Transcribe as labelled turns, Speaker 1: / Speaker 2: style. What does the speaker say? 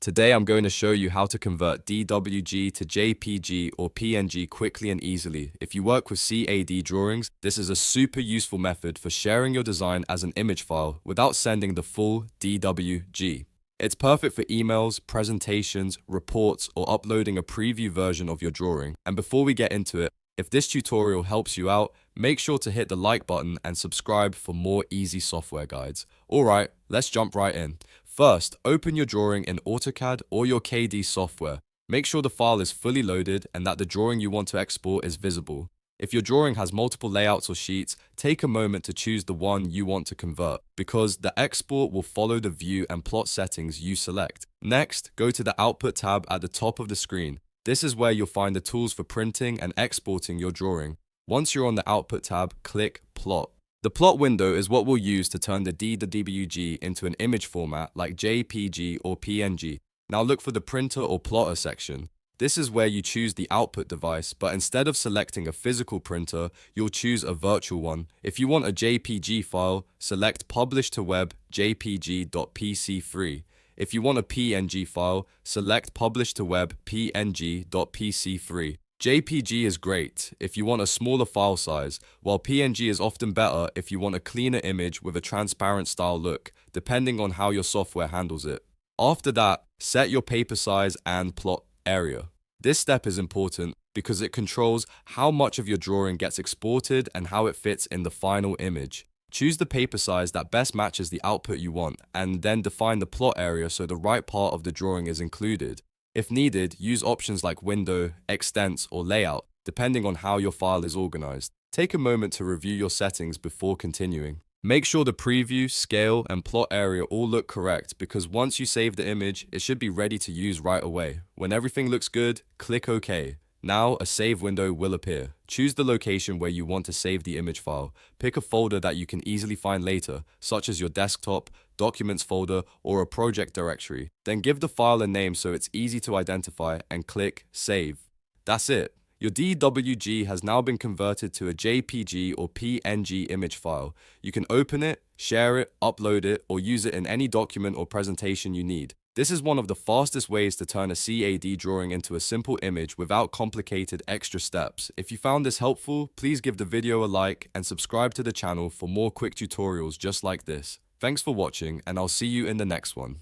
Speaker 1: Today I'm going to show you how to convert DWG to JPG or PNG quickly and easily. If you work with CAD drawings, this is a super useful method for sharing your design as an image file without sending the full DWG. It's perfect for emails, presentations, reports, or uploading a preview version of your drawing. And before we get into it, if this tutorial helps you out, make sure to hit the like button and subscribe for more easy software guides. Alright, let's jump right in. First, open your drawing in AutoCAD or your KD software. Make sure the file is fully loaded and that the drawing you want to export is visible. If your drawing has multiple layouts or sheets, take a moment to choose the one you want to convert, because the export will follow the view and plot settings you select. Next, go to the Output tab at the top of the screen. This is where you'll find the tools for printing and exporting your drawing. Once you're on the Output tab, click Plot. The plot window is what we'll use to turn the DWG into an image format like JPG or PNG. Now look for the printer or plotter section. This is where you choose the output device, but instead of selecting a physical printer, you'll choose a virtual one. If you want a JPG file, select Publish to Web JPG.pc3. If you want a PNG file, select Publish to Web PNG.pc3. JPG is great if you want a smaller file size, while PNG is often better if you want a cleaner image with a transparent style look, depending on how your software handles it. After that, set your paper size and plot area. This step is important because it controls how much of your drawing gets exported and how it fits in the final image. Choose the paper size that best matches the output you want, and then define the plot area so the right part of the drawing is included. If needed, use options like window, extents, or layout, depending on how your file is organized. Take a moment to review your settings before continuing. Make sure the preview, scale, and plot area all look correct, because once you save the image, it should be ready to use right away. When everything looks good, click OK. Now a save window will appear. Choose the location where you want to save the image file. Pick a folder that you can easily find later, such as your desktop, documents folder, or a project directory. Then give the file a name so it's easy to identify and click Save. That's it. Your DWG has now been converted to a JPG or PNG image file. You can open it, share it, upload it, or use it in any document or presentation you need. This is one of the fastest ways to turn a CAD drawing into a simple image without complicated extra steps. If you found this helpful, please give the video a like and subscribe to the channel for more quick tutorials just like this. Thanks for watching, and I'll see you in the next one.